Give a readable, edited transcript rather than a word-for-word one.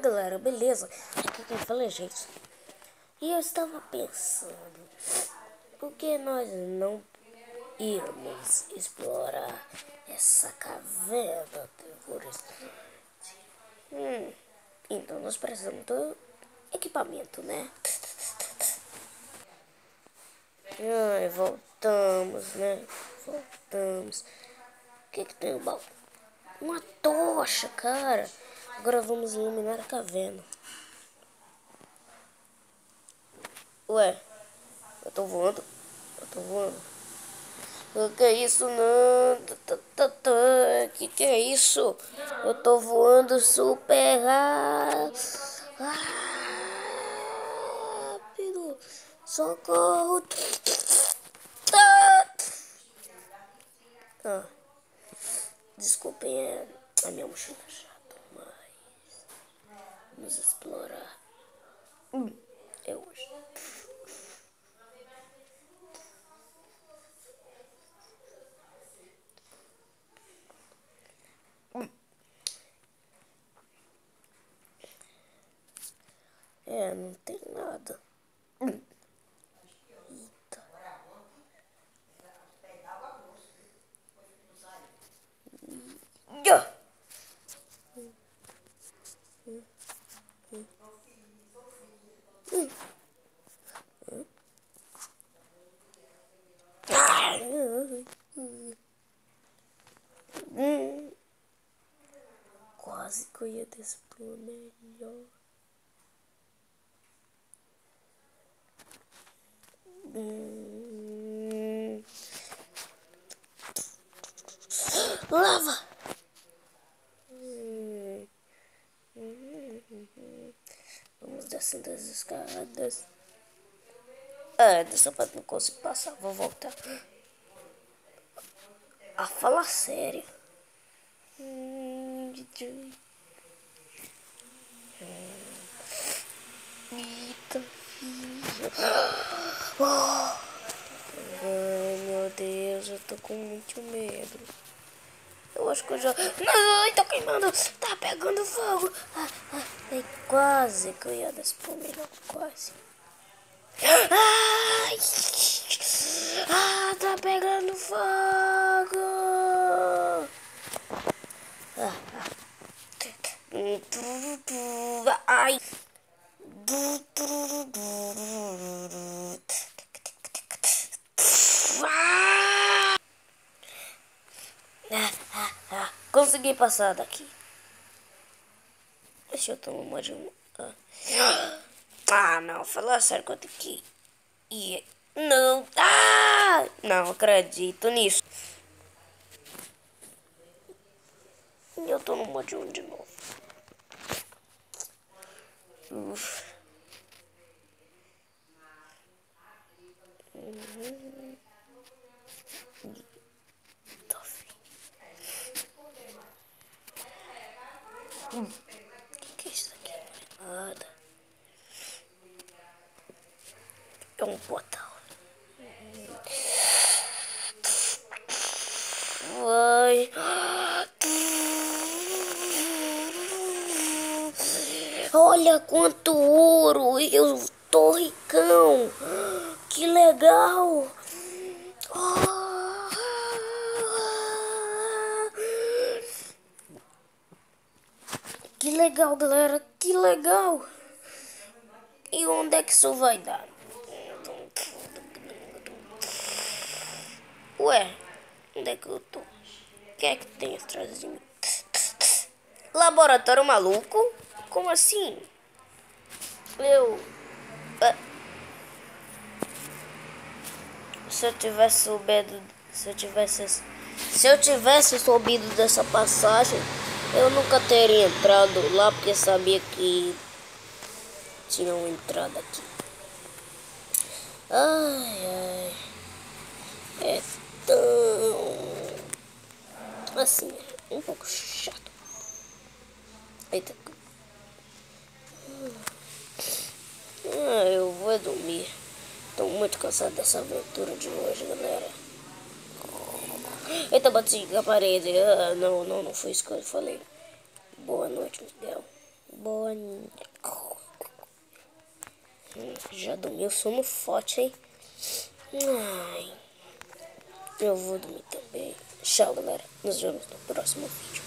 galera, beleza? Aqui quem fala é Jason. E eu estava pensando, por que nós não irmos explorar essa caverna terrorista? Então nós precisamos do equipamento, né? Ai, voltamos, né? Voltamos. O que tem o baú? Uma tocha, cara. Agora vamos iluminar a caverna. Ué, eu tô voando. O que é isso? Não. Que é isso? Eu tô voando super rápido. Socorro. Desculpem a minha mochila chata, mas vamos explorar. É hoje. Não tem nada. Eita. Quase que eu ia despor melhor. Lava! Vamos descendo as escadas. Dessa parte não consigo passar, vou voltar. Fala sério. Eita, filho. Ai, meu Deus, eu tô com muito medo. Eu acho que eu já... Não, tô queimando. Tá pegando fogo. Quase que eu ia despor melhor, quase. Ai! Tá pegando fogo! Ai! Consegui passar daqui. Deixa eu tomar uma de uma. Não, falar sério que eu tenho que ir. Não, não acredito nisso. Eu tô no modo 1 de novo. Que é isso aqui? Não é nada. É um portal. Vai. Olha quanto ouro! Eu tô ricão! Que legal! Que legal, galera! Que legal! E onde é que isso vai dar? Ué, onde é que eu tô? O que é que tem atrás de mim? Laboratório maluco? Como assim? Se eu tivesse soubido dessa passagem, eu nunca teria entrado lá, porque sabia que tinha uma entrada aqui. Ai, é tão assim, um pouco chato. Eita. Eu vou dormir. Tô muito cansado dessa aventura de hoje, galera. Eita, bati na parede. Não foi isso que eu falei. Boa noite, Miguel. Boa. Já dormi o sono forte, hein? Ai, eu vou dormir também. Tchau, galera. Nos vemos no próximo vídeo.